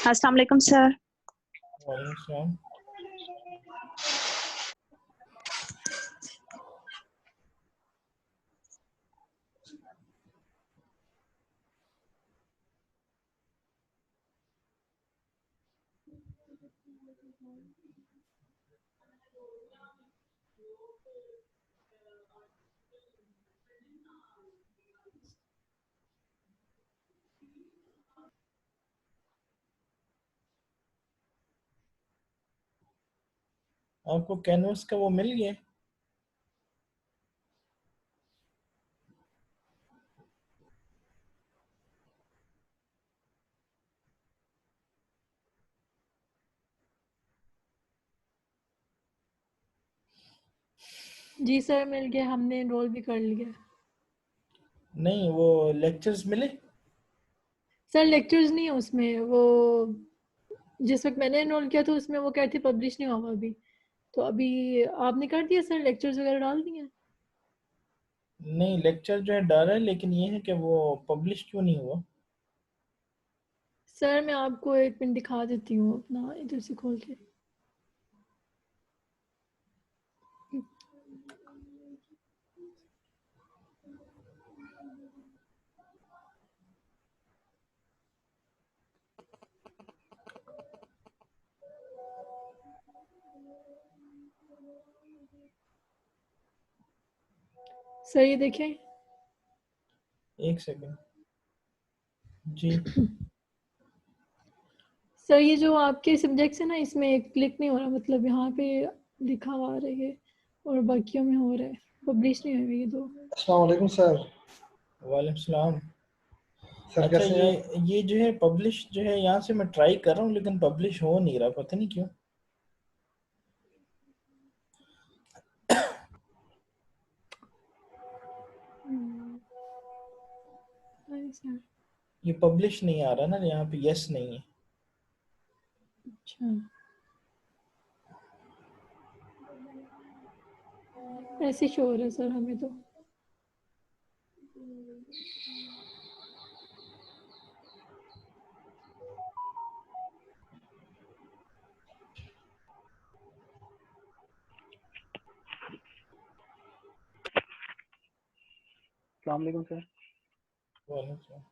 अस्सलाम वालेकुम सर। वालेकुम सलाम। आपको कैनवस का वो मिल गया? जी सर मिल गया, हमने एनरोल भी कर लिया। नहीं, वो लेक्चर्स मिले? सर लेक्चर्स नहीं है उसमें, वो जिस वक्त मैंने एनरोल किया था उसमें वो कहती पब्लिश नहीं हुआ अभी। तो अभी आपने कर दिया सर, लेक्चर्स वगैरह डाल दिए? नहीं, लेक्चर जो है डाला है, लेकिन ये है कि वो पब्लिश क्यों नहीं हुआ? सर मैं आपको एक मिनट दिखा देती हूँ अपना इधर से खोल के। सर ये देखें। एक सेकंड जी। सर ये जो आपके सब्जेक्ट्स है ना, इसमें क्लिक नहीं हो रहा, मतलब यहाँ पे लिखा हुआ आ रहा है और बाकियों में हो रहा है, पब्लिश नहीं हुए ये दो। अस्सलाम वालेकुम सर। वालेकुम सलाम। सर अच्छा, कैसे हैं? ये जो है पब्लिश जो है, यहाँ से मैं ट्राई कर रहा हूँ लेकिन पब्लिश हो नहीं रहा, पता नहीं क्यों। सर ये पब्लिश नहीं आ रहा ना, यहाँ पे यस नहीं है। अच्छा, ऐसे शो हो रहा है सर हमें तो। अस्सलाम वालेकुम सर। वालेकुम सलाम।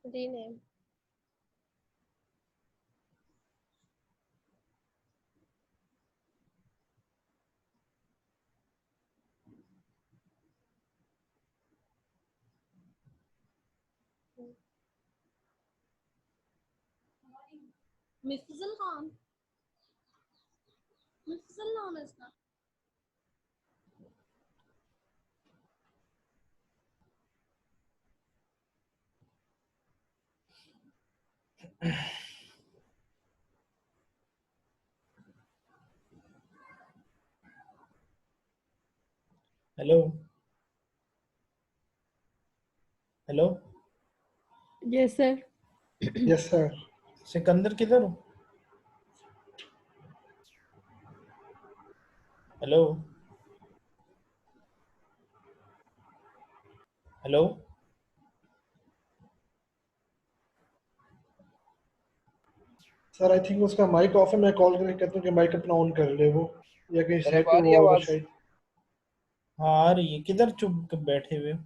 Rename. Mrs. Khan. Mrs. नाम है इसका. Hello hello yes sir. Yes sir. Sikandar किधर हो? Hello hello sir I think उसका माइक ऑफ है. मैं कॉल करके कहता हूँ कि माइक अपना ऑन कर ले वो, या कहीं सर साइड अब पे आ रही हुआ है होगा आवाज? शायद. हाँ आ रही है। किधर चुप बैठे हुए हो?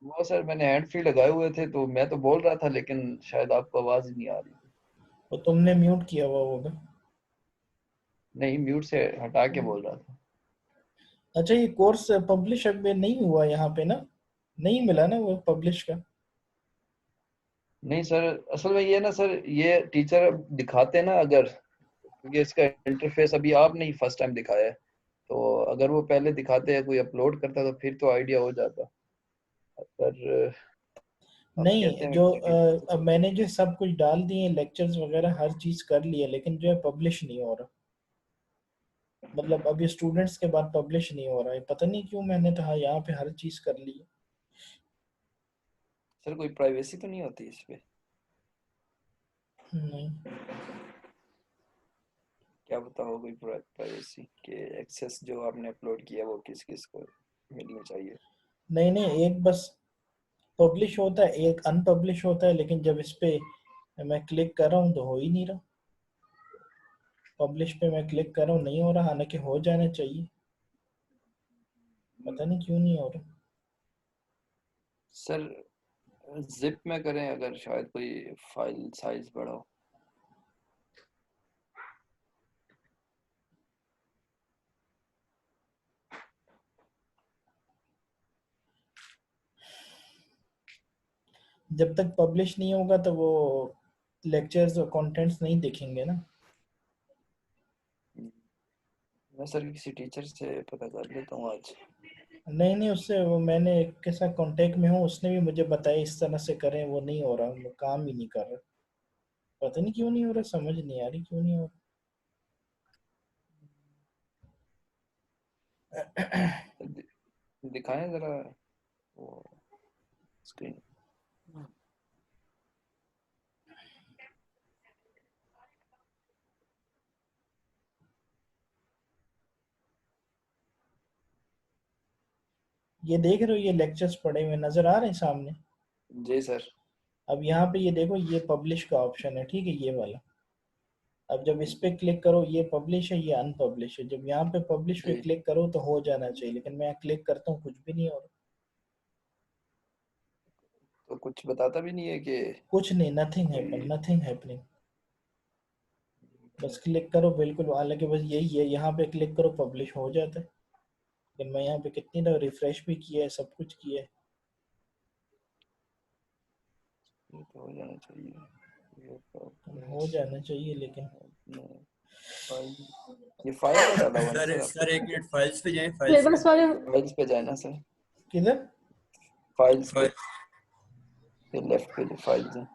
वो सर मैंने हैंड फ्री लगाए हुए थे तो मैं तो बोल रहा था लेकिन शायद आपको आवाज ही नहीं आ रही. और तुमने म्यूट किया हुआ होगा। नहीं, म्यूट से हटा के बोल रहा था. अच्छा ये कोर्स पब्लिश अभी नहीं हुआ यहाँ पे ना? नहीं मिला ना वो पब्लिश का? नहीं सर, असल में ये ना सर, ये टीचर दिखाते ना, अगर क्योंकि इसका इंटरफेस अभी आपने ही फर्स्ट टाइम दिखाया है, तो अगर वो पहले दिखाते हैं, कोई अपलोड करता तो फिर तो आइडिया हो जाता. पर अब कहते नहीं हैं जो कि अब मैंने जो सब कुछ डाल दिए लेक्चर्स वगैरह हर चीज कर लिया, लेकिन जो है पब्लिश नहीं हो रहा। मतलब अभी स्टूडेंट्स के बाद पब्लिश नहीं हो रहा है, पता नहीं क्यों। मैंने तो हाँ यहाँ पे हर चीज कर ली है। सर कोई प्राइवेसी तो नहीं होती इस पे? नहीं क्या पता हो कोई प्राइवेसी के एक्सेस जो आपने अपलोड किया वो किस किस को मिलनी चाहिए. नहीं नहीं, एक बस पब्लिश होता है, एक अनपब्लिश होता है, लेकिन जब इस पे मैं क्लिक कर रहा हूँ तो हो ही नहीं रहा। पब्लिश पे मैं क्लिक कर रहा हूँ, नहीं हो रहा, हालांकि हो जाना चाहिए। पता नहीं क्यों नहीं हो रहा। सर जिप में करें अगर, शायद कोई फाइल साइज बड़ा हो. जब तक पब्लिश नहीं होगा तो वो लेक्चर्स और कंटेंट्स नहीं दिखेंगे ना। मैं सर किसी टीचर से पता कर लेता हूँ आज. नहीं नहीं, उससे वो मैंने एक के साथ कांटेक्ट में हूँ, उसने भी मुझे बताया इस तरह से करें, वो नहीं हो रहा, वो काम ही नहीं कर रहा। पता नहीं क्यों नहीं हो रहा, समझ नहीं आ रही क्यों नहीं हो रहा। दिखाएं जरा वो स्क्रीन. ये देख रहे हो, ये लेक्चर्स पड़े हुए नजर आ रहे हैं सामने। जी सर. अब यहाँ पे ये देखो, ये पब्लिश का ऑप्शन है, ठीक है, ये वाला। अब जब इस पे क्लिक करो ये पब्लिश है, ये अनपब्लिश है। जब यहाँ पे पब्लिश पे जी, क्लिक करो तो हो जाना चाहिए, लेकिन मैं क्लिक करता हूँ कुछ भी नहीं हो रहा। तो कुछ बताता भी नहीं है कि कुछ नहीं, नथिंग हैपन, कोई. Nothing happening. बस क्लिक करो बिल्कुल, हालांकि बस यही है, यहाँ पे क्लिक करो पब्लिश हो जाता है। लेकिन मैं यहाँ पे कितनी दफ़ा रिफ्रेश भी किया है, सब कुछ किया है। ये तो हो जाना चाहिए. ये हो जाना चाहिए लेकिन फाइल, ये फाइल का डाला हुआ ना सर सर सर आपने? एक मिनट फाइल्स पे जाएं. फाइल्स सिलेबस पे वाले फाइल्स पे जाए ना सर. किधर? फाइल्स पे, फाइल ये लेफ्ट पे जो फाइल्स हैं.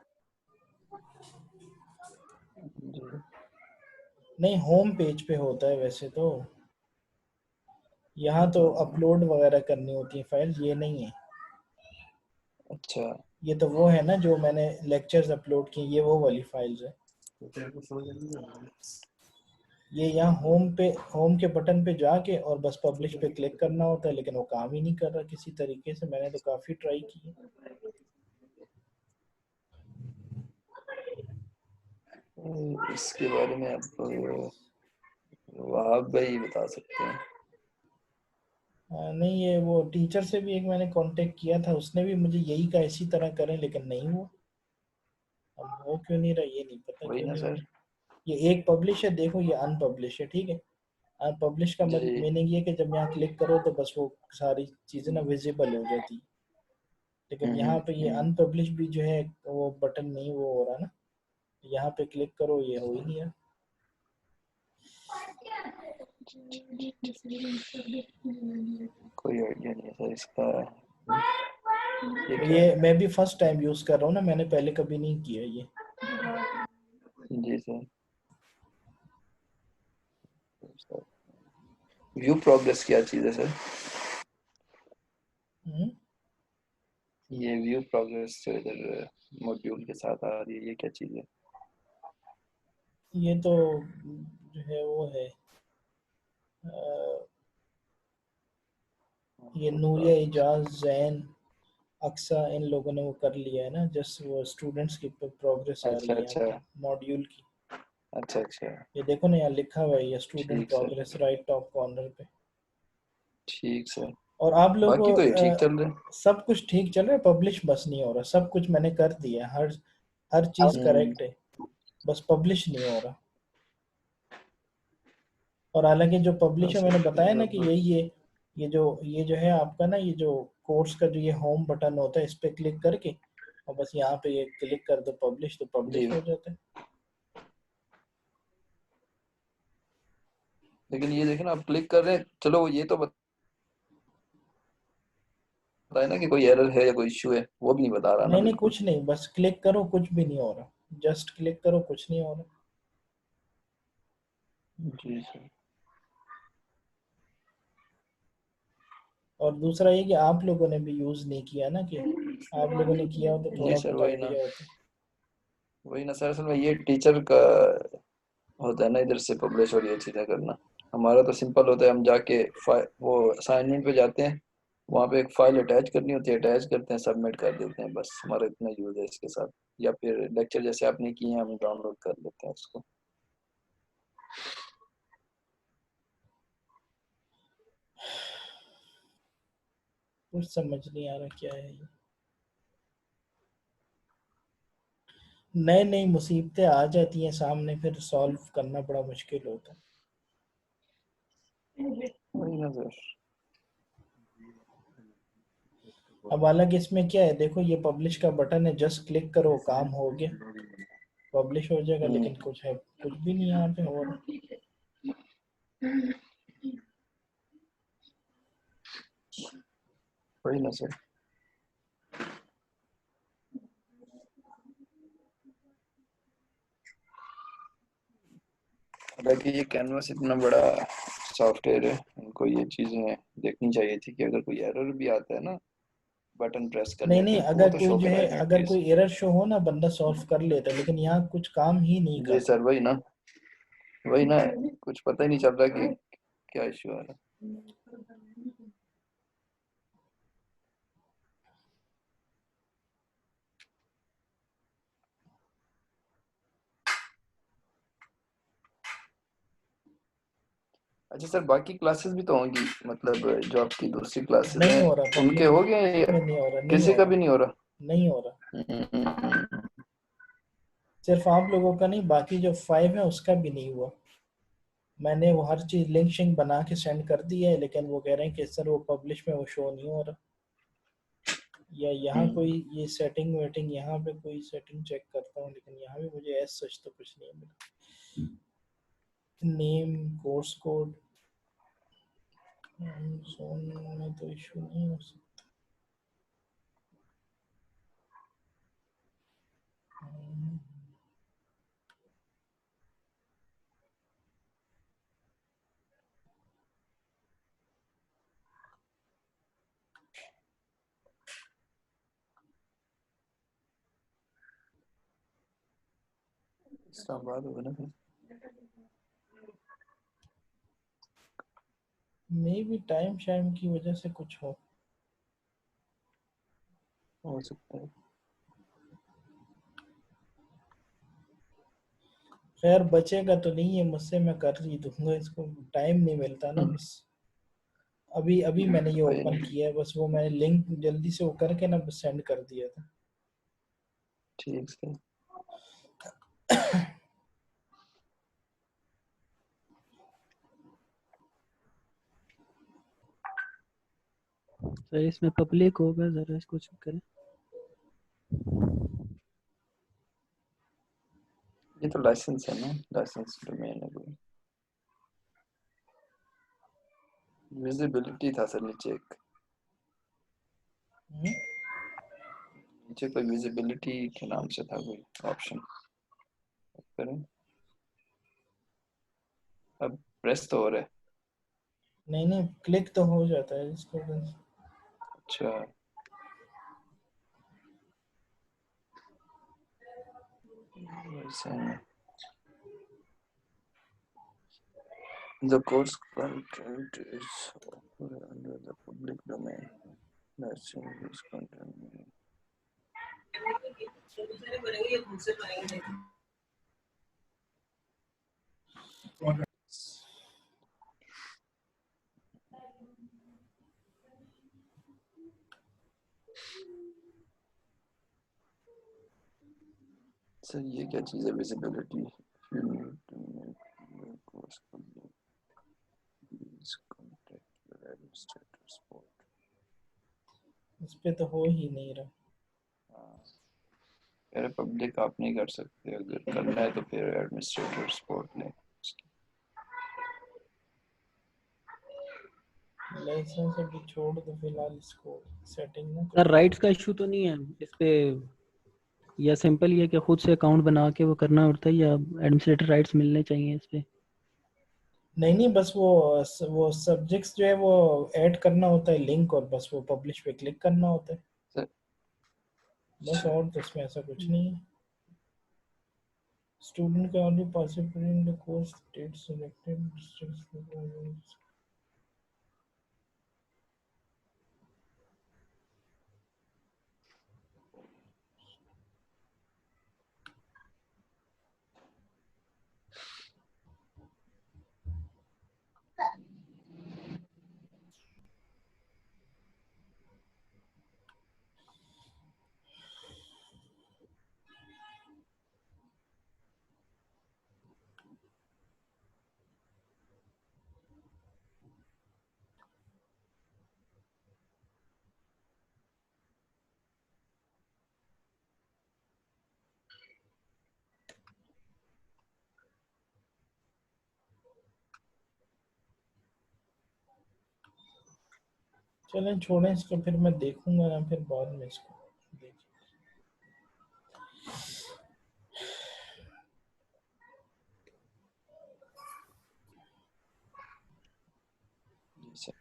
जी. नहीं, होम पेज पे होता है वैसे तो। यहाँ तो अपलोड वगैरह करनी होती है फाइल्स, ये नहीं है। अच्छा. ये तो वो है ना जो मैंने लेक्चर्स अपलोड किए, ये वो वाली फाइल्स है। ये यहाँ होम पे, होम के बटन पे जाके और बस पब्लिश पे क्लिक करना होता है, लेकिन वो काम ही नहीं कर रहा किसी तरीके से। मैंने तो काफ़ी ट्राई की है। इसके बारे में अब वहाब भाई बता सकते हैं. नहीं, ये वो टीचर से भी एक मैंने कांटेक्ट किया था, उसने भी मुझे यही कहा इसी तरह करें, लेकिन नहीं हुआ। अब हो क्यों नहीं रहा ये नहीं पता वही क्यों ना नहीं हो सर। रहा। ये एक पब्लिश है, देखो ये अनपब्लिश है, ठीक है। अनपब्लिश का जी। मीनिंग ये कि जब यहाँ क्लिक करो तो बस वो सारी चीजें ना विजिबल हो जाती, लेकिन यहाँ पे ये अनपब्लिश भी जो है वो बटन नहीं वो हो रहा ना, यहाँ पे क्लिक करो ये हो ही नहीं रहा। कोई आइडिया नहीं है सर इसका। ये क्या ये है? मैं भी फर्स्ट टाइम यूज कर रहा हूँ ना, मैंने पहले कभी नहीं किया ये। जी सर। व्यू प्रोग्रेस क्या चीज़ है सर? हम्म, ये व्यू प्रोग्रेस जो इधर मॉड्यूल के साथ आ रही है, ये क्या चीज़ है? ये तो जो है वो है ये नूरिया, इजाज, जैन, अक्सा, इन लोगों ने वो कर लिया है ना, जस्ट वो स्टूडेंट्स की प्रोग्रेस आ अच्छा रही है यहाँ अच्छा पे मॉड्यूल की। अच्छा अच्छा। ये देखो ना यहाँ लिखा हुआ है ये स्टूडेंट ठीक sir. Progress right top corner पे। ठीक सर। और आप लोग बाकी तो ये ठीक चल रहा है। सब कुछ ठीक चल रहा है, पब्लिश बस नहीं हो रहा। सब कुछ मैंने कर दिया है, हर हर चीज हम्म, करेक्ट है, बस पब्लिश नहीं हो रहा। और हालांकि जो पब्लिश है बस मैंने बताया ना कि अब यही है, ये जो है आपका ना, ये जो कोर्स का जो ये होम बटन होता है इस पे क्लिक करके और बस यहाँ पे ये क्लिक कर दो पब्लिश, तो जी। पब्लिश हो जाता है। लेकिन ये देखें ना, आप क्लिक कर रहे हैं, चलो ये तो बताए ना कि कोई एरर है या कोई इश्यू है, वो भी नहीं बता रहा ना नहीं नहीं बिल्कुल। कुछ नहीं, बस क्लिक करो कुछ भी नहीं हो रहा, जस्ट क्लिक करो कुछ नहीं हो रहा। जी सर। और दूसरा ये कि आप लोगों ने भी यूज नहीं किया ना, कि आप लोगों ने किया हो तो जी थोड़ा सर। बहुत आइडिया होता। वही ना सर, असल में ये टीचर का होता है ना इधर से पब्लिश और ये चीज़ें करना। हमारा तो सिंपल होता है, हम जाके वो असाइनमेंट पे जाते हैं, वहाँ पे एक फाइल अटैच करनी होती है, अटैच करते हैं, सबमिट कर देते हैं, बस हमारा इतना यूज है इसके साथ। या फिर लेक्चर जैसे आपने किए हैं, हम डाउनलोड कर लेते हैं उसको। कुछ समझ नहीं आ रहा क्या है ये, नई नई मुसीबतें आ जाती हैं सामने, फिर सॉल्व करना बड़ा मुश्किल होता है। वही ना सर। अब हालांकि इसमें क्या है, देखो ये पब्लिश का बटन है, जस्ट क्लिक करो काम हो गया, पब्लिश हो जाएगा, हम्म, लेकिन कुछ है कुछ भी नहीं यहाँ पे हो रहा। वही ना सर। हालांकि ये कैनवास इतना बड़ा सॉफ्टवेयर है, इनको ये चीजें देखनी चाहिए थी कि अगर कोई एरर भी आता है ना बटन प्रेस नहीं करने नहीं, पे, तो वो अगर तो कोई शो जो है, कराएगा अगर एटलीस्ट। कोई एरर शो हो ना बंदा सॉल्व कर लेता, लेकिन यहाँ कुछ काम ही नहीं जी कर रहा। सर। वही ना, कुछ पता ही नहीं चल रहा कि क्या इश्यू आ रहा है। अच्छा सर, बाकी क्लासेस भी तो होंगी, मतलब जो आपकी दूसरी क्लासेस नहीं हैं, हो रहा उनके पब्लिश हो गए या में, नहीं हो रहा, नहीं किसी हो का रहा, भी नहीं हो रहा? नहीं हो रहा। हम्म, सिर्फ आप लोगों का नहीं, बाकी जो 5 है उसका भी नहीं हुआ। मैंने वो हर चीज लिंक शिंक बना के सेंड कर दी है, लेकिन वो कह रहे हैं कि सर वो पब्लिश में वो शो नहीं हो रहा। या यहाँ कोई ये सेटिंग वेटिंग, यहाँ पे कोई सेटिंग चेक करता हूँ, लेकिन यहाँ भी मुझे ऐसा सच तो कुछ नहीं मिला। नेम, कोर्स कोड, जोन में तो इशू नहीं हो सकता। इस्लामाबाद होगा ना फिर। मे भी टाइम शाइम की वजह से कुछ हो। हो सकता है। खैर बचेगा तो नहीं है मुझसे, मैं कर ही दूंगा इसको, टाइम नहीं मिलता ना बस। अभी अभी मैंने ये वही ना। ओपन किया है, बस वो मैंने लिंक जल्दी से वो करके ना बस सेंड कर दिया था। ठीक है। सर इसमें पब्लिक होगा, जरा इसको चेक करें। ये तो लाइसेंस है ना, लाइसेंस डोमेन है कोई। विजिबिलिटी था सर नीचे एक, नीचे कोई विजिबिलिटी के नाम से था कोई ऑप्शन। करें अब प्रेस तो हो रहा है। नहीं नहीं, क्लिक तो हो जाता है इसको बस। अच्छा वैसे है। The course content is offered under the public domain. License is content. Sir ये क्या चीज़ है visibility? You need to make the course public. Please contact your administrator support. इस पे तो हो ही नहीं रहा। अरे पब्लिक आप नहीं कर सकते, अगर करना है तो फिर एडमिनिस्ट्रेटर सपोर्ट लें। लाइसेंस अभी छोड़ दो फिलहाल, इसको सेटिंग ना सर राइट्स का इशू तो नहीं है इस पे, या सिंपल ये कि खुद से अकाउंट बना के वो करना होता है, या एडमिनिस्ट्रेटर राइट्स मिलने चाहिए इस पे? नहीं नहीं, बस वो सब्जेक्ट्स जो है वो ऐड करना होता है लिंक, और बस वो पब्लिश पे क्लिक करना होता है सर बस, और तो इसमें ऐसा कुछ नहीं है। स्टूडेंट का only participate in the course date selected. चलें छोड़ें इसको, फिर मैं देखूंगा ना, फिर बाद में इसको देखें। जी सर।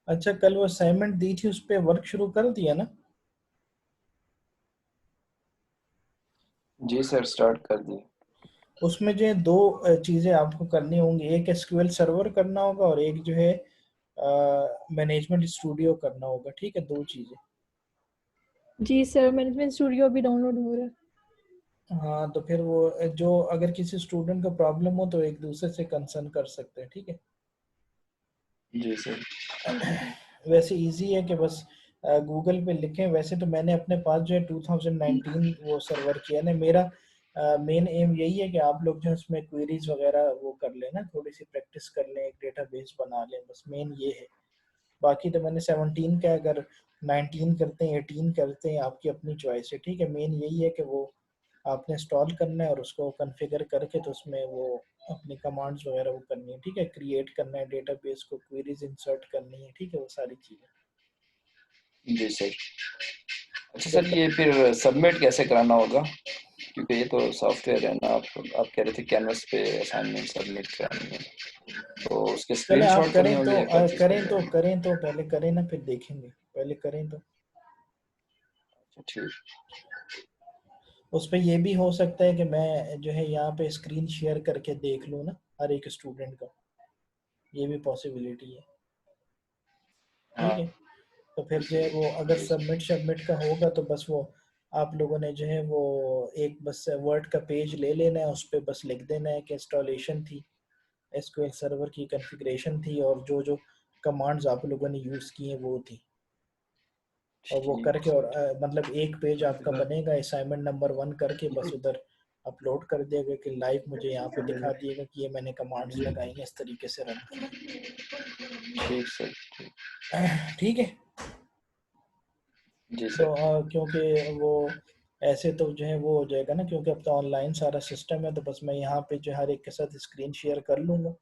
अच्छा, कल वो असाइनमेंट दी थी, उस पे वर्क शुरू कर दिया ना? जी सर स्टार्ट कर दी। उसमें जो है दो चीज़ें आपको करनी होंगी, एक एसक्यूएल सर्वर करना होगा और एक जो है मैनेजमेंट स्टूडियो करना होगा। ठीक है, दो चीज़ें। जी सर, मैनेजमेंट स्टूडियो अभी डाउनलोड हो रहा है। हाँ, तो फिर वो जो अगर किसी स्टूडेंट को प्रॉब्लम हो तो एक दूसरे से कंसर्न कर सकते हैं। ठीक है, जी सर। वैसे इजी है कि बस गूगल पे लिखें। वैसे तो मैंने अपने पास जो है 2019 वो सर्वर किया ना। मेरा मेन एम यही है कि आप लोग जो है उसमें क्वेरीज वगैरह वो कर लें ना, थोड़ी सी प्रैक्टिस कर लें, एक डेटाबेस बना लें, बस मेन ये है। बाकी तो मैंने 17 का, अगर 19 करते हैं 18 करते हैं, आपकी अपनी चॉइस है। ठीक है, मेन यही है कि वो आपने इंस्टॉल करना है और उसको कॉन्फ़िगर करके तो उसमें वो अपनी कमांड्स वगैरह वो करनी है। ठीक है, क्रिएट करना है डेटाबेस को, क्वेरीज इंसर्ट करनी है। ठीक है, वो सारी चीज़ें। जी सर। अच्छा सर, ये फिर सबमिट कैसे कराना होगा? क्योंकि ये तो सॉफ्टवेयर है ना, आप कह रहे थे कैनवस पे असाइनमेंट सबमिट करानी है, तो उसके चले आप स्क्रीनशॉट करने करें तो होंगे या क्या चीज़ करें करनी तो होगी? करें तो पहले करें ना, फिर देखेंगे। पहले करें तो ठीक। उस पे ये भी हो सकता है कि मैं जो है यहाँ पे स्क्रीन शेयर करके देख लूँ ना हर एक स्टूडेंट का, ये भी पॉसिबिलिटी है। हाँ ठीक है, तो फिर जो है वो अगर जी सर। सबमिट सबमिट का होगा तो बस वो आप लोगों ने जो है वो एक बस वर्ड का पेज ले लेना है, उस पर बस लिख देना है कि इंस्टॉलेशन थी, एसक्यूएल सर्वर की कॉन्फ़िगरेशन थी, और जो जो कमांड्स आप लोगों ने यूज़ की हैं वो थी, और वो ठीक करके, सर। और मतलब एक पेज आपका बनेगा असाइनमेंट नंबर 1 करके, बस उधर अपलोड कर दिएगा कि लाइव मुझे यहाँ पे दिखा दिएगा कि ये मैंने कमांड्स लगाई हैं, इस तरीके से रन ठीक सर। कर। ठीक है, जी तो सर। क्योंकि वो ऐसे तो जो है वो हो जाएगा ना, क्योंकि अब तो ऑनलाइन सारा सिस्टम है, तो बस मैं यहाँ पे जो हर एक के साथ स्क्रीन शेयर कर लूँगा।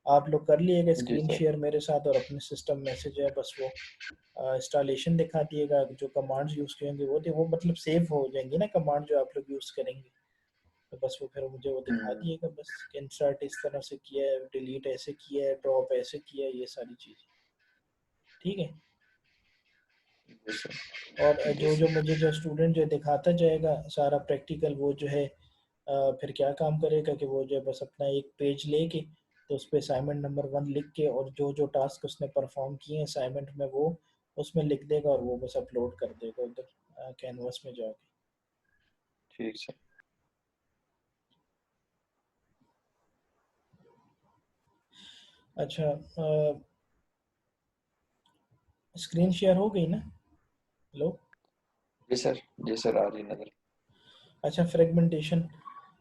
आप लोग कर लिएगा जी स्क्रीन सर। शेयर मेरे साथ, और अपने सिस्टम में से जो है बस वो इंस्टॉलेशन दिखा दिएगा, जो कमांड्स यूज़ करेंगे वो मतलब सेव हो जाएंगी ना कमांड जो आप लोग यूज़ करेंगे, तो बस वो फिर मुझे वो दिखा दिएगा, बस इंसर्ट इस तरह से किया है, डिलीट ऐसे किया है, ड्रॉप ऐसे किया है, ये सारी चीज़ें। ठीक है, जी सर। और जी जो जो सर। मुझे जो स्टूडेंट जो दिखाता जाएगा सारा प्रैक्टिकल, वो जो है फिर क्या काम करेगा कि वो जो है बस अपना एक पेज लेके, तो उस पर असाइनमेंट नंबर 1 लिख के, और जो जो टास्क उसने परफॉर्म किए हैं असाइनमेंट में वो उसमें लिख देगा, और वो बस अपलोड कर देगा उधर कैनवस में जाके। ठीक सर। अच्छा, स्क्रीन शेयर हो गई ना? हेलो? जी सर। जी सर, आ रही नजर। अच्छा, फ्रेगमेंटेशन।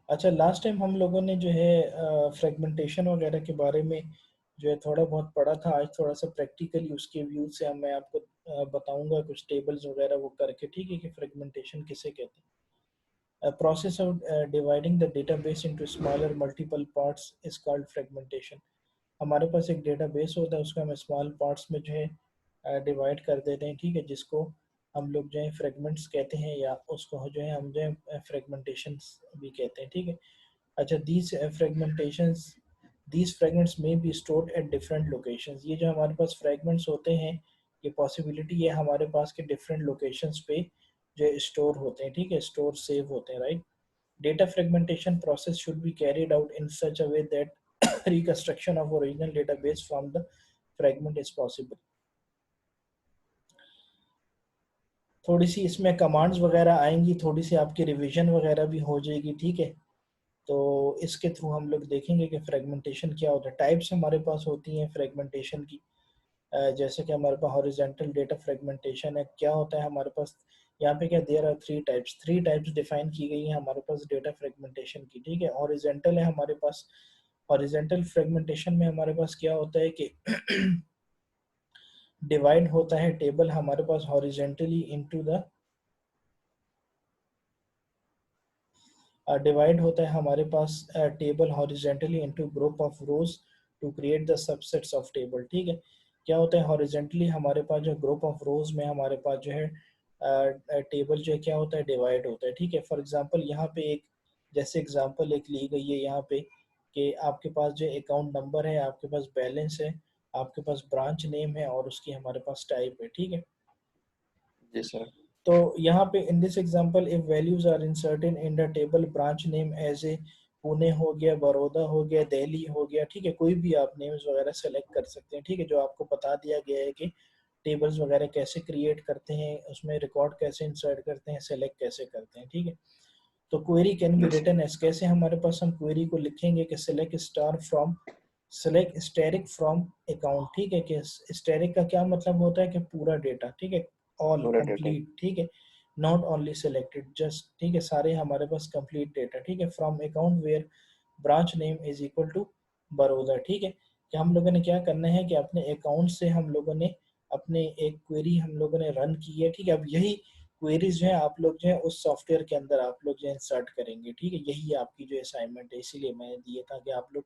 अच्छा, लास्ट टाइम हम लोगों ने जो है फ्रेगमेंटेशन वगैरह के बारे में जो है थोड़ा बहुत पढ़ा था, आज थोड़ा सा प्रैक्टिकली उसके व्यू से मैं आपको बताऊंगा कुछ टेबल्स वगैरह वो करके। ठीक है, कि फ्रेगमेंटेशन किसे कहते हैं। A process of dividing the database into smaller multiple parts is called fragmentation. हमारे पास एक डेटाबेस होता है, उसको हम स्मॉल पार्ट्स में जो है डिवाइड कर देते हैं। ठीक है, जिसको हम लोग जो है फ्रेगमेंट्स कहते हैं, या उसको जो है हम जो है फ्रेगमेंटेशन भी कहते हैं। ठीक है, अच्छा, these fragments may be stored at different locations। ये जो हमारे पास fragments होते हैं, ये पॉसिबिलिटी है हमारे पास के डिफरेंट लोकेशंस पे जो स्टोर होते हैं। ठीक है, स्टोर सेव होते हैं, right. Data fragmentation process should be carried out in such a way that reconstruction of original database from the fragment is possible। थोड़ी सी इसमें कमांड्स वगैरह आएंगी, थोड़ी सी आपकी रिवीजन वगैरह भी हो जाएगी। ठीक है, तो इसके थ्रू हम लोग देखेंगे कि फ्रेगमेंटेशन क्या होता है। टाइप्स हमारे पास होती हैं फ्रेगमेंटेशन की, जैसे कि हमारे पास हॉरिजॉन्टल डेटा फ्रेगमेंटेशन है। क्या होता है हमारे पास यहाँ पे, क्या there are three types define की गई हैं हमारे पास डेटा फ्रेगमेंटेशन की। ठीक है, हॉरिजॉन्टल है हमारे पास। हॉरिजॉन्टल फ्रेगमेंटेशन में हमारे पास क्या होता है कि डिवाइड होता है टेबल हमारे पास हॉरिजॉन्टली इनटू द डिवाइड होता है हमारे पास table horizontally into group of rows to create the subsets of table. ठीक है, क्या होता है हॉरिजॉन्टली हमारे पास जो ग्रुप ऑफ रोज में हमारे पास जो है टेबल जो है क्या होता है, डिवाइड होता है। ठीक है, फॉर एग्जांपल यहाँ पे एक जैसे एग्जांपल एक ली गई है यहाँ पे, कि आपके पास जो अकाउंट नंबर है, आपके पास बैलेंस है, आपके पास ब्रांच नेम है, और उसकी हमारे पास टाइप है। ठीक है, जी सर। तो यहाँ पे in this example if values are inserted in the table branch name as a Pune हो गया, बड़ौदा हो गया, दिल्ली हो गया। ठीक है, कोई भी आप नेम्स वगैरह सेलेक्ट कर सकते हैं। ठीक है, जो आपको बता दिया गया है कि टेबल्स वगैरह कैसे क्रिएट करते हैं, उसमें रिकॉर्ड कैसे इंसर्ट करते हैं, सेलेक्ट कैसे करते हैं। ठीक है, तो क्वेरी कैन बी जी सर। रिटन एज, कैसे हमारे पास हम क्वेरी को लिखेंगे कि सेलेक्ट स्टैटिक फ्रॉम अकाउंट। ठीक है, कि स्टैटिक का क्या मतलब होता है कि पूरा डेटा। ठीक है, ऑल पूरा डेटा। कंप्लीट। ठीक है, नॉट ओनली सेलेक्टेड, जस्ट। ठीक है, सारे हमारे पास कंप्लीट डेटा। ठीक है, from account where branch name is equal to Baroda. ठीक है, कि हम लोगों ने क्या करना है कि अपने अकाउंट से हम लोगों ने अपने एक क्वेरी हम लोगों ने रन की है। ठीक है, अब यही क्वेरीज जो है आप लोग जो है उस सॉफ्टवेयर के अंदर आप लोग जो है इंसर्ट करेंगे। ठीक है, यही आपकी जो असाइनमेंट है, इसीलिए मैंने दिया था कि आप लोग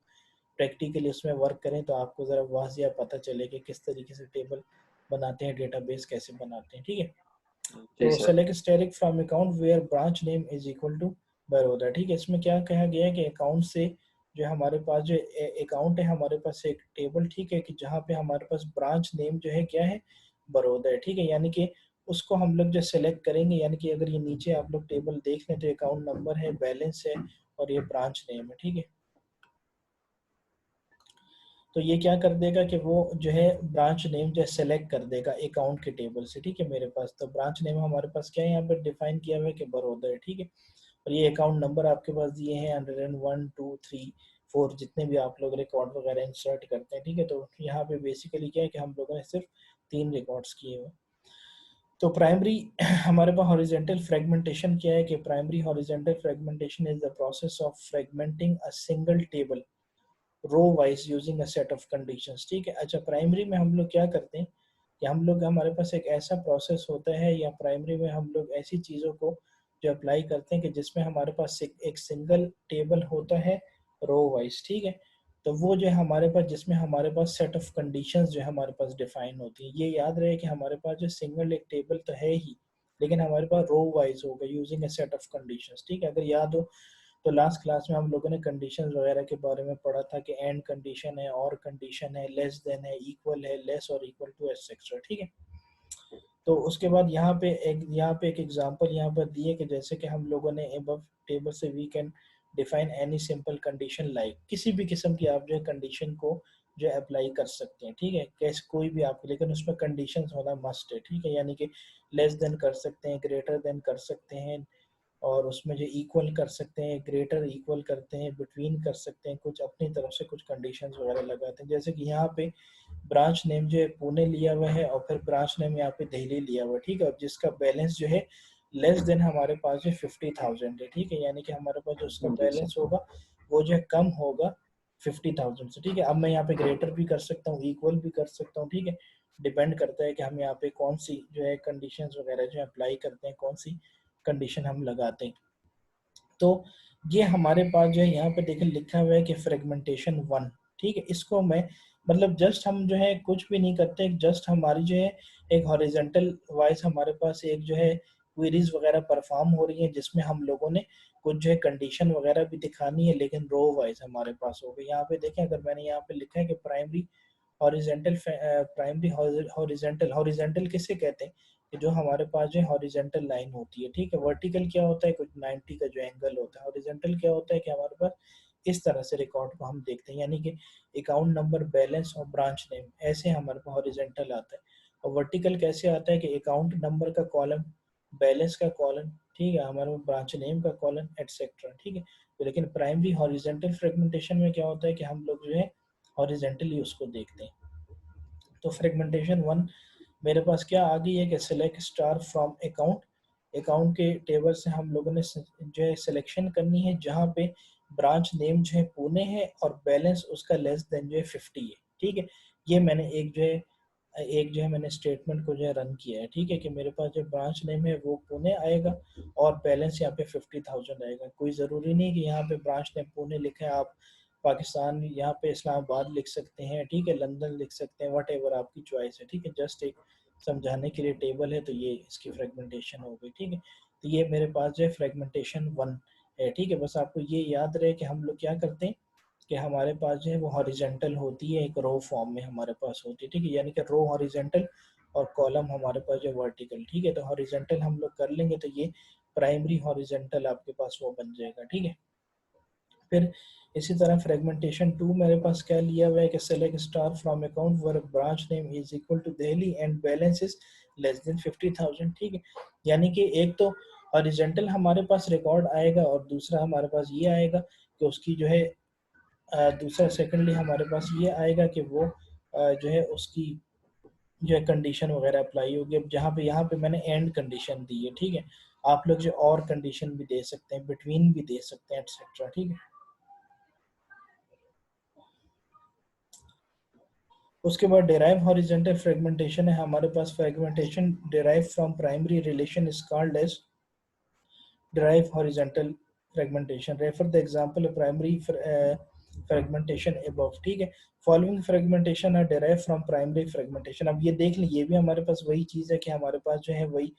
प्रैक्टिकली उसमें वर्क करें, तो आपको ज़रा वाज़िया पता चले कि किस तरीके से टेबल बनाते हैं, डेटाबेस कैसे बनाते हैं। ठीक है, तो sir. Select asterisk from account where branch name is equal to Baroda, ठीक है। इसमें क्या कहा गया है कि अकाउंट से जो हमारे पास जो अकाउंट है, हमारे पास एक टेबल, ठीक है, कि जहाँ पे हमारे पास ब्रांच नेम जो है क्या है, बड़ौदा है, ठीक है। यानी कि उसको हम लोग जो सेलेक्ट करेंगे, यानी कि अगर ये नीचे आप लोग टेबल देख लें तो अकाउंट नंबर है, बैलेंस है और ये ब्रांच नेम है, ठीक है। तो ये क्या कर देगा कि वो जो है ब्रांच नेम जो है सेलेक्ट कर देगा अकाउंट के टेबल से, ठीक है। मेरे पास तो ब्रांच नेम हमारे पास क्या है, यहाँ पर डिफाइन किया हुआ है कि बड़ौदा है, ठीक है। और ये अकाउंट नंबर आपके पास दिए हैं 101, 2, 3, 4, जितने भी आप लोग रिकॉर्ड वगैरह इंसर्ट करते हैं, ठीक है। तो यहाँ पे बेसिकली क्या है कि हम लोगों ने सिर्फ 3 रिकॉर्ड्स किए हुए। तो प्राइमरी हमारे पास हॉरिजॉन्टल फ्रेगमेंटेशन क्या है कि primary horizontal fragmentation is the process of fragmenting a single table row wise using a set of conditions, ठीक है। अच्छा, प्राइमरी में हम लोग क्या करते हैं कि हम लोग, हमारे पास एक ऐसा प्रोसेस होता है, या प्राइमरी में हम लोग ऐसी चीज़ों को जो अप्लाई करते हैं कि जिसमें हमारे पास एक सिंगल टेबल होता है रो वाइज, ठीक है। तो वो जो है हमारे पास, जिसमें हमारे पास सेट ऑफ कंडीशंस जो है हमारे पास डिफाइन होती है। ये याद रहे कि हमारे पास जो सिंगल एक टेबल तो है ही, लेकिन हमारे पास रो वाइज होगा using a set of conditions, ठीक है। अगर याद हो तो लास्ट क्लास में हम लोगों ने कंडीशंस वगैरह के बारे में पढ़ा था कि एंड कंडीशन है, और कंडीशन है, लेस देन है, इक्वल है, लेस और इक्वल टू एटसेट्रा, ठीक है। तो उसके बाद यहाँ पे एक एग्जांपल यहाँ पर दिए कि जैसे कि हम लोगों ने अबव टेबल से we can define any simple condition, like किसी भी किस्म की आप जो है कंडीशन को जो अप्लाई कर सकते हैं, ठीक है। कैसे कोई भी आप, लेकिन उसमें कंडीशंस होना मस्ट है, ठीक है। यानी कि लेस देन कर सकते हैं, ग्रेटर देन कर सकते हैं, और उसमें जो इक्वल कर सकते हैं, ग्रेटर इक्वल करते हैं, बिटवीन कर सकते हैं, कुछ अपनी तरफ से कुछ कंडीशंस वगैरह लगाते हैं। जैसे कि यहाँ पे ब्रांच नेम जो है पुणे लिया हुआ है, और फिर ब्रांच नेम यहाँ पे दिल्ली लिया हुआ है, ठीक है। और जिसका बैलेंस जो है लेस देन हमारे पास जो 50,000 है, ठीक है। यानी कि हमारे पास जो उसका जी बैलेंस सर। होगा वो जो है कम होगा 50,000 से, ठीक है। अब मैं यहाँ पे ग्रेटर भी कर सकता हूँ, इक्वल भी कर सकता हूँ, ठीक है। डिपेंड करता है कि हम यहाँ पे कौन सी जो है कंडीशंस वगैरह जो अप्लाई करते हैं, कौन सी कंडीशन हम लगाते हैं। तो ये हमारे पास जो है यहाँ पे देखें लिखा हुआ है कि फ्रेगमेंटेशन 1, ठीक है। इसको मैं, मतलब जस्ट हम जो है कुछ भी नहीं करते, जस्ट हमारी जो है एक हॉरिजॉन्टल वाइज हमारे पास एक जो है क्वेरीज वगैरह परफॉर्म हो रही है, जिसमें हम लोगों ने कुछ जो है कंडीशन वगैरह भी दिखानी है, लेकिन रो वाइज हमारे पास हो गई। यहाँ पे देखें, अगर मैंने यहाँ पे लिखा है कि primary horizontal, primary horizontal, horizontal किसे कहते हैं कि जो हमारे पास जो हॉरिजॉन्टल लाइन होती है, ठीक है। वर्टिकल क्या होता है, कुछ 90 का जो एंगल होता है। हॉरिजॉन्टल क्या होता है कि हमारे पास इस तरह से रिकॉर्ड को हम देखते हैं, यानी कि अकाउंट नंबर, बैलेंस और ब्रांच नेम, ऐसे हमारे पास हॉरिजॉन्टल आता है। और वर्टिकल कैसे आता है कि अकाउंट नंबर का कॉलम, बैलेंस का कॉलम, ठीक है, हमारे ब्रांच नेम का कॉलम, एटसेट्रा, ठीक है। तो लेकिन प्राइमरी हॉरिजॉन्टल फ्रेगमेंटेशन में क्या होता है कि हम लोग जो है हॉरिजॉन्टली उसको देखते हैं। तो फ्रेगमेंटेशन 1 मेरे पास क्या आ गई है कि select star from account, account के टेबल से हम लोगों ने जो है सिलेक्शन करनी है जहाँ पे ब्रांच नेम जो है पुणे है और बैलेंस उसका लेस देन जो है 50 है, ठीक है। ये मैंने एक जो है मैंने स्टेटमेंट को जो है रन किया है, ठीक है, कि मेरे पास जो ब्रांच नेम है वो पुणे आएगा और बैलेंस यहाँ पे 50,000 आएगा। कोई ज़रूरी नहीं कि यहाँ पे ब्रांच नेम पुणे लिखे, आप पाकिस्तान यहाँ पे इस्लामाबाद लिख सकते हैं, ठीक है, लंदन लिख सकते हैं, वट एवर आपकी चॉइस है, ठीक है। जस्ट एक समझाने के लिए टेबल है, तो ये इसकी फ्रेगमेंटेशन हो गई, ठीक है। तो ये मेरे पास जो है फ्रेगमेंटेशन 1 है, ठीक है। बस आपको ये याद रहे कि हम लोग क्या करते हैं कि हमारे पास जो है वो हॉरिजॉन्टल होती है, एक रो फॉर्म में हमारे पास होती है, ठीक है। यानी कि रो हॉरिजॉन्टल और कॉलम हमारे पास जो वर्टिकल, ठीक है। तो हॉरिजॉन्टल हम लोग कर लेंगे तो ये प्राइमरी हॉरिजॉन्टल आपके पास वो बन जाएगा, ठीक है। फिर इसी तरह फ्रेगमेंटेशन 2 मेरे पास क्या लिया हुआ है कि select star from account where branch name is equal to Delhi and balance is less than 50,000, ठीक है। यानी कि एक तो हॉरिजॉन्टल हमारे पास रिकॉर्ड आएगा और दूसरा हमारे पास ये आएगा कि उसकी जो है दूसरा सेकेंडली हमारे पास ये आएगा कि वो जो है उसकी जो है कंडीशन वगैरह अप्लाई होगी। अब जहाँ पे यहाँ पे मैंने एंड कंडीशन दी है, ठीक है। आप लोग जो और कंडीशन भी दे सकते हैं, बिटवीन भी दे सकते हैं, एटसेट्रा, ठीक है। उसके बाद डेराइव हॉरिजॉन्टल फ्रेगमेंटेशन है हमारे पास। Fragmentation derive from primary relation is called as derive horizontal fragmentation. Refer the example of primary fragmentation above, ठीक है। Following fragmentation are derive from primary fragmentation. अब ये देख लें, ये भी हमारे पास वही चीज़ है कि हमारे पास जो है वही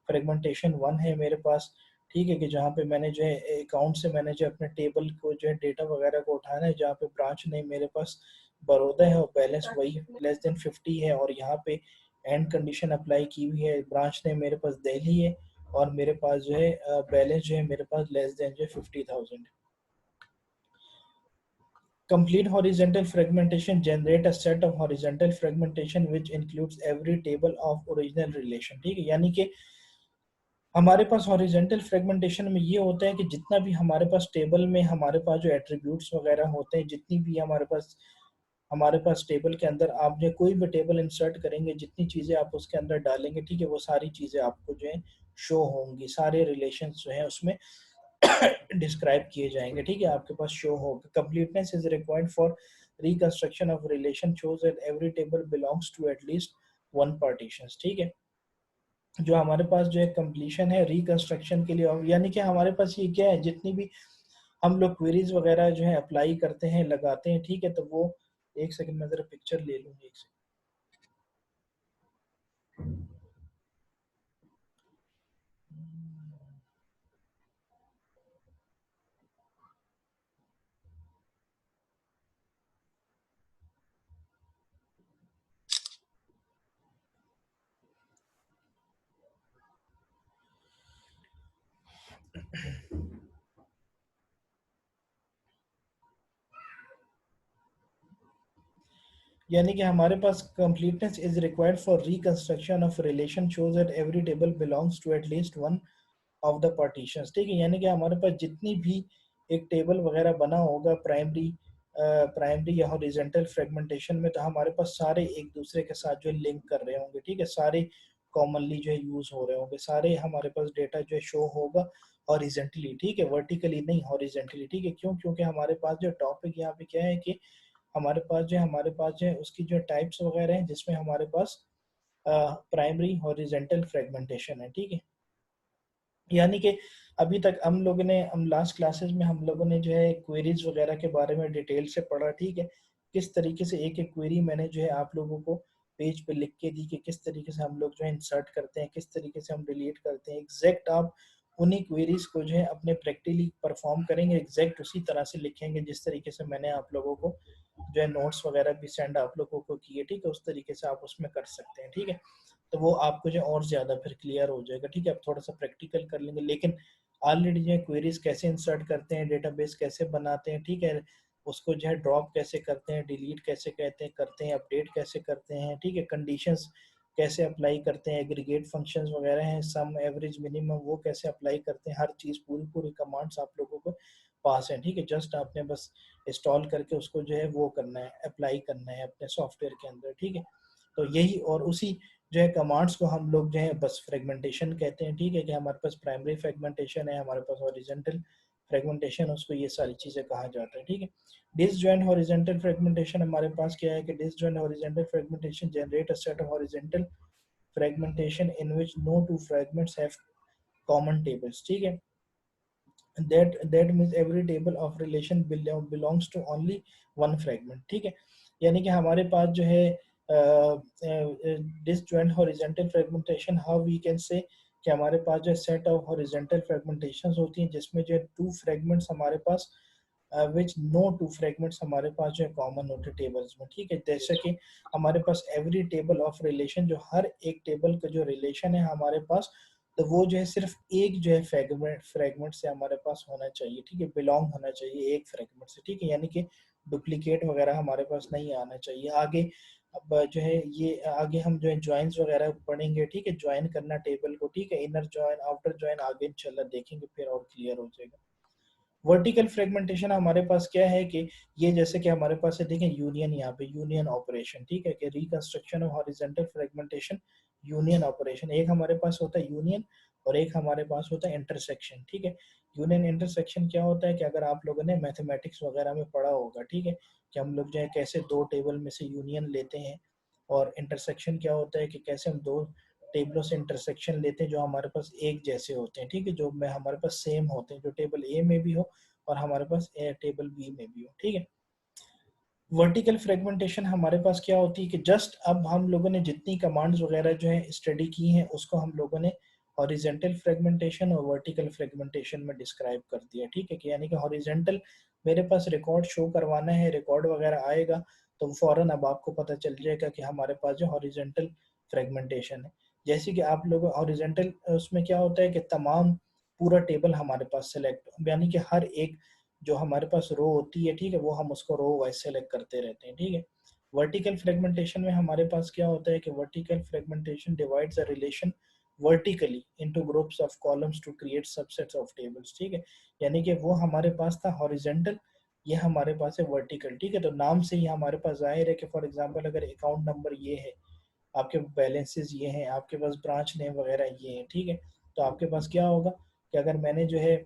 फ्रेगमेंटेशन 1 है मेरे पास, ठीक है, कि जहाँ पे मैंने जो है अकाउंट से मैंने जो अपने टेबल को जो है डेटा वगैरह को उठाना है, जहाँ पे ब्रांच नेम मेरे पास बड़ौदा है और बैलेंस वही लेस देन 50 है, और यहाँ पे एंड कंडीशन अप्लाई की हुई है, ब्रांच नेम मेरे पास दिल्ली है और मेरे पास जो है बैलेंस जो है मेरे पास लेस देन जो है 50,000। Complete horizontal fragmentation generate a set of horizontal fragmentation which includes every table of original relation, ठीक है, यानी कि हमारे पास हॉरिजेंटल फ्रेगमेंटेशन में ये होता है कि जितना भी हमारे पास टेबल में हमारे पास जो एट्रीब्यूट्स वगैरह होते हैं, जितनी भी हमारे पास टेबल के अंदर आप जो कोई भी टेबल इंसर्ट करेंगे, जितनी चीज़ें आप उसके अंदर डालेंगे, ठीक है, वो सारी चीज़ें आपको जो है शो होंगी, सारे रिलेशन जो है उसमें डिस्क्राइब किए जाएंगे, ठीक है, आपके पास शो होगा। Completeness is required for reconstruction of relation shows that every table belongs to at least one partitions, ठीक है। जो हमारे पास जो है कंप्लीशन है रिकंस्ट्रक्शन के लिए, और यानी कि हमारे पास ये क्या है, जितनी भी हम लोग क्वेरीज वगैरह जो है अप्लाई करते हैं, लगाते हैं, ठीक है, तो वो एक सेकंड में जरा पिक्चर ले लूँ, एक सेकंड। यानी कि हमारे पास completeness is required for reconstruction of relation shows that every table belongs to at least one of the partitions, ठीक है, यानी कि हमारे पास जितनी भी एक टेबल वगैरह बना होगा प्राइमरी या हॉरिजॉन्टल फ्रेगमेंटेशन में, तो हमारे पास सारे एक दूसरे के साथ जो लिंक कर रहे होंगे, ठीक है, सारे कॉमनली जो है यूज हो रहे होंगे, सारे हमारे पास डेटा जो है शो होगा हॉरिजॉन्टली, ठीक है, वर्टिकली नहीं, हॉरिजॉन्टली, ठीक है। क्यों? क्योंकि हमारे पास जो टॉपिक यहाँ पे क्या है कि हमारे पास जो है उसकी जो टाइप्स वगैरह हैं, जिसमें हमारे पास प्राइमरी हॉरिजॉन्टल फ्रेगमेंटेशन है, ठीक है। यानी कि अभी तक हम लास्ट क्लासेस में हम लोगों ने जो है क्वेरीज वगैरह के बारे में डिटेल से पढ़ा, ठीक है, किस तरीके से एक एक क्वेरी मैंने जो है आप लोगों को पेज पे लिख के दी कि किस तरीके से हम लोग जो है इंसर्ट करते हैं, किस तरीके से हम डिलीट करते हैं, एग्जैक्ट आप उन्हीं क्वेरीज को जो है अपने प्रैक्टिकली परफॉर्म करेंगे, एग्जैक्ट उसी तरह से लिखेंगे जिस तरीके से मैंने आप लोगों को जो है नोट्स वगैरह भी सेंड आप लोगों को किए, ठीक है, उस तरीके से आप उसमें कर सकते हैं, ठीक है। तो वो आपको जो और ज़्यादा फिर क्लियर हो जाएगा, ठीक है। आप थोड़ा सा प्रैक्टिकल कर लेंगे, लेकिन ऑलरेडी जो है क्वेरीज कैसे इंसर्ट करते हैं, डेटाबेस कैसे बनाते हैं, ठीक है, उसको जो है ड्रॉप कैसे करते हैं, डिलीट कैसे करते हैं, अपडेट कैसे करते हैं, ठीक है, कंडीशंस कैसे अप्लाई करते हैं, एग्रीगेट फंक्शंस वगैरह हैं, सम एवरेज मिनिमम, वो कैसे अप्लाई करते हैं, हर चीज़ पूरी कमांड्स आप लोगों को पास है, ठीक है। जस्ट आपने बस इंस्टॉल करके उसको जो है वो करना है, अप्लाई करना है अपने सॉफ्टवेयर के अंदर, ठीक है। तो यही और उसी जो है कमांड्स को हम लोग जो है बस फ्रेगमेंटेशन कहते हैं, ठीक है, कि हमारे पास प्राइमरी फ्रेगमेंटेशन है, हमारे पास हॉरिजॉन्टल फ्रेगमेंटेशन, उसको ये सारी चीज़ें कहा जाता है, ठीक है। डिसजॉइंट हॉरिजॉन्टल फ्रेगमेंटेशन हमारे पास क्या है कि disjoint horizontal fragmentation generate a set of horizontal fragmentation in which no two fragments have common tables, ठीक है। that means every table of relation belongs to only one fragment, ठीक है। यानी कि हमारे पास जो है disjoint horizontal fragmentation, how we can say कि हमारे पास जो सेट ऑफ हॉरिजॉन्टल फ्रेगमेंटेशंस होती हैं जिसमें जो टू फ्रेगमेंट्स हमारे पास विच नो टू फ्रेगमेंट्स हमारे पास जो है कॉमन होते टेबल्स में, ठीक है। जैसे कि हमारे पास एवरी टेबल ऑफ रिलेशन, जो हर एक टेबल का जो रिलेशन है हमारे पास, तो वो जो है सिर्फ एक जो है फ्रेगमेंट से हमारे पास होना चाहिए, ठीक है, बिलोंग होना चाहिए एक फ्रेगमेंट से, ठीक है, यानी कि डुप्लीकेट वगैरह हमारे पास नहीं आना चाहिए। आगे अब जो है ये आगे हम जो है ज्वाइंस वगैरह पढ़ेंगे, ठीक है, ज्वाइन करना टेबल को, ठीक है, इनर ज्वाइन आउटर ज्वाइन आगे इंशाल्लाह देखेंगे, फिर और क्लियर हो जाएगा। वर्टिकल फ्रेगमेंटेशन हमारे पास क्या है कि ये जैसे कि हमारे पास है, देखें यूनियन, यहाँ पे यूनियन ऑपरेशन, ठीक है, कि reconstruction of horizontal fragmentation union operation, एक हमारे पास होता है यूनियन और एक हमारे पास होता है इंटरसेक्शन, ठीक है। यूनियन इंटरसेक्शन क्या होता है कि अगर आप लोगों ने मैथमेटिक्स वगैरह में पढ़ा होगा, ठीक है, कि हम लोग जो है कैसे दो टेबल में से यूनियन लेते हैं, और इंटरसेक्शन क्या होता है कि कैसे हम दो टेबलों से इंटरसेक्शन लेते हैं जो हमारे पास एक जैसे होते हैं, ठीक है, जो में हमारे पास सेम होते हैं, जो टेबल ए में भी हो और हमारे पास टेबल बी में भी हो, ठीक है। वर्टिकल फ्रेगमेंटेशन हमारे पास क्या होती है कि जस्ट अब हम लोगों ने जितनी कमांड्स वगैरह जो है स्टडी की हैं उसको हम लोगों ने हॉरिजेंटल फ्रेगमेंटेशन और वर्टिकल फ्रेगमेंटेशन में डिस्क्राइब कर दिया, ठीक है। कि यानी कि हॉरिजेंटल मेरे पास रिकॉर्ड शो करवाना है, रिकॉर्ड वगैरह आएगा तो फौरन अब आपको पता चल जाएगा कि हमारे पास जो हॉरिजेंटल फ्रेगमेंटेशन है। जैसे कि आप लोग हॉरिजेंटल उसमें क्या होता है कि तमाम पूरा टेबल हमारे पास सेलेक्ट, यानी कि हर एक जो हमारे पास रो होती है, ठीक है, वो हम उसको रो वाइज सेलेक्ट करते रहते हैं, ठीक है। वर्टिकल फ्रेगमेंटेशन में हमारे पास क्या होता है कि vertical fragmentation divides a relation vertically into groups of columns to create subsets of tables, ठीक है। यानी कि वो हमारे पास था हॉरिजेंटल, ये हमारे पास है वर्टिकल, ठीक है। तो नाम से ही हमारे पास जाहिर है कि फॉर एग्जांपल अगर अकाउंट नंबर ये है, आपके बैलेंसेस ये हैं, आपके पास ब्रांच नेम वगैरह ये है, ठीक है। तो आपके पास क्या होगा कि अगर मैंने जो है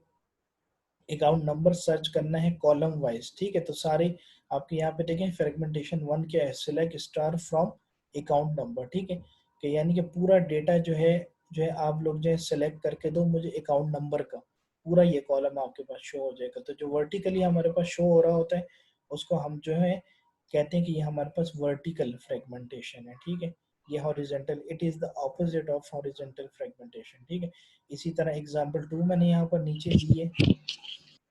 अकाउंट नंबर सर्च करना है कॉलम वाइज, ठीक है, तो सारे आपके यहाँ पे देखें फ्रेगमेंटेशन 1 क्या है, select star from account number, ठीक है। कि यानी कि पूरा डेटा जो है आप लोग जो है सेलेक्ट करके दो मुझे अकाउंट नंबर का, पूरा ये कॉलम आपके पास शो हो जाएगा। तो जो वर्टिकली हमारे पास शो हो रहा होता है उसको हम जो है कहते हैं कि ये हमारे पास वर्टिकल फ्रेगमेंटेशन है, ठीक है। ये horizontal, it is the opposite of horizontal fragmentation, ठीक है। इसी तरह एग्जांपल 2 मैंने यहाँ पर नीचे दी है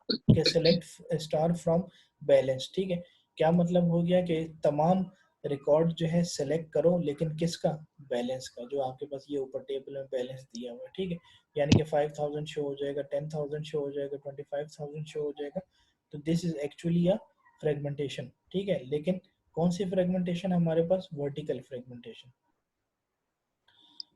कि सेलेक्ट स्टार फ्रॉम बैलेंस, ठीक है। क्या मतलब हो गया कि तमाम रिकॉर्ड जो है सेलेक्ट करो, लेकिन किसका, बैलेंस का, जो आपके पास ये ऊपर टेबल में बैलेंस दिया हुआ है, ठीक है। यानी कि 5000 शो हो जाएगा, 10,000 शो हो जाएगा, 25,000 शो हो जाएगा। तो this is actually a fragmentation, ठीक है। लेकिन कौन सी फ्रेगमेंटेशन हमारे पास, vertical fragmentation.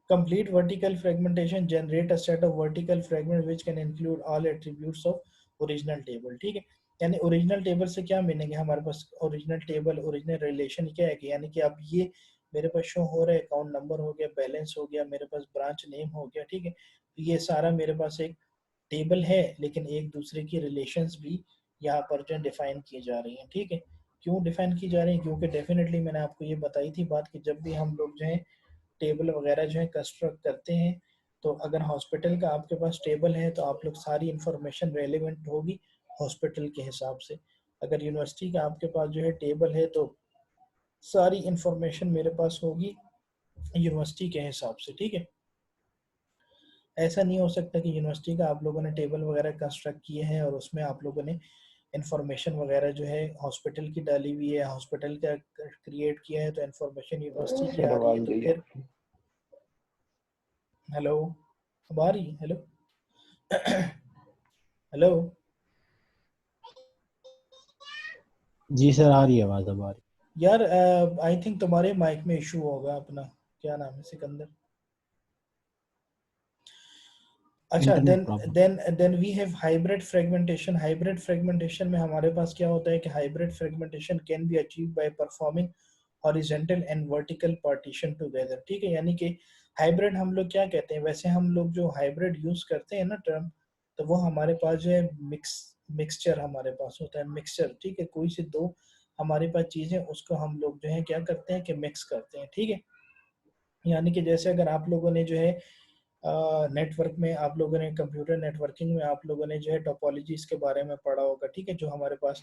Complete vertical fragmentation generate a set of vertical fragments which can include all attributes of original table, ठीक है। यानी ओरिजिनल टेबल से क्या मिलेंगे हमारे पास, ओरिजिनल टेबल, ओरिजिनल रिलेशन क्या है कि यानी कि अब ये मेरे पास शो हो रहा है, अकाउंट नंबर हो गया, बैलेंस हो गया, मेरे पास ब्रांच नेम हो गया, ठीक है। तो ये सारा मेरे पास एक टेबल है, लेकिन एक दूसरे की रिलेशंस भी यहाँ पर जो डिफाइन की जा रही हैं, ठीक है। क्यों डिफाइन की जा रही है, क्योंकि डेफिनेटली मैंने आपको ये बताई थी बात कि जब भी हम लोग जो है टेबल वगैरह जो है कंस्ट्रक्ट करते हैं, तो अगर हॉस्पिटल का आपके पास टेबल है तो आप लोग सारी इंफॉर्मेशन रेलिवेंट होगी हॉस्पिटल के हिसाब से। अगर यूनिवर्सिटी का आपके पास जो है टेबल है तो सारी इंफॉर्मेशन मेरे पास होगी यूनिवर्सिटी के हिसाब से, ठीक है। ऐसा नहीं हो सकता कि यूनिवर्सिटी का आप लोगों ने टेबल वगैरह कंस्ट्रक्ट किए हैं और उसमें आप लोगों ने इंफॉर्मेशन वगैरह जो है हॉस्पिटल की डाली हुई है, हॉस्पिटल का क्रिएट किया है, तो इंफॉर्मेशन यूनिवर्सिटी की आ रही है, तो फिर हेलो, अब आ रही है, हेलो हेलो जी सर, आ रही है आवाज, अब आ रही। यार आई थिंक तुम्हारे माइक में इशू होगा, अपना क्या नाम है, सिकंदर। अच्छा, internet problem. Then we have hybrid fragmentation. Hybrid fragmentation में हमारे पास क्या होता है कि hybrid fragmentation can be achieve by performing horizontal and vertical partition together, ठीक है। यानी कि हाइब्रिड हम लोग क्या कहते हैं, वैसे हम लोग जो हाइब्रिड यूज करते हैं ना टर्म, तो वो हमारे पास जो है मिक्सचर हमारे पास होता है, मिक्सचर, ठीक है। कोई से दो हमारे पास चीजें, उसको हम लोग जो है क्या करते हैं कि मिक्स करते हैं, ठीक है। यानी कि जैसे अगर आप लोगों ने जो है नेटवर्क में, आप लोगों ने कंप्यूटर नेटवर्किंग में आप लोगों ने जो है टोपोलॉजीज के बारे में पढ़ा होगा, ठीक है। जो हमारे पास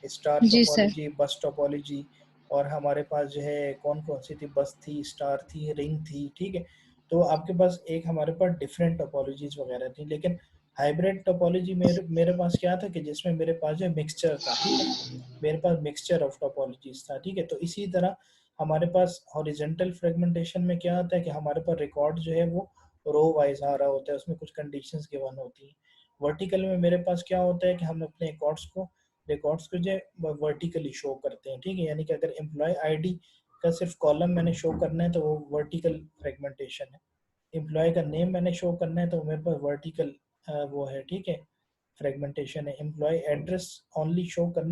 स्टार जी सर। टोपोलॉजी, बस टोपोलॉजी, और हमारे पास जो है कौन कौन सी थी, बस थी, स्टार थी, रिंग थी, ठीक है। तो आपके पास एक हमारे पास डिफरेंट टोपोलॉजीज वगैरह थी, लेकिन हाइब्रिड टोपोलॉजी मेरे पास क्या था कि जिसमें मेरे पास जो मिक्सचर था, ठीक है। मेरे पास मिक्सचर ऑफ टोपोलॉजीज था, ठीक है। तो इसी तरह हमारे पास हॉरिजॉन्टल फ्रेगमेंटेशन में क्या आता है कि हमारे पास रिकॉर्ड जो है वो रो वाइज आ रहा होता है, उसमें कुछ कंडीशंस गिवन होती हैं। वर्टिकल में मेरे पास क्या होता है कि हम अपने रिकॉर्ड्स को जो वर्टिकली शो करते हैं, ठीक है। यानी कि अगर एम्प्लॉय आईडी का सिर्फ कॉलम मैंने शो करना है तो वो वर्टिकल फ्रेगमेंटेशन है। एम्प्लॉय का नेम मैंने शो करना है तो मेरे पास वर्टिकल वो है, ठीक है, फ्रेगमेंटेशन है। एम्प्लॉय एड्रेस ओनली शो करना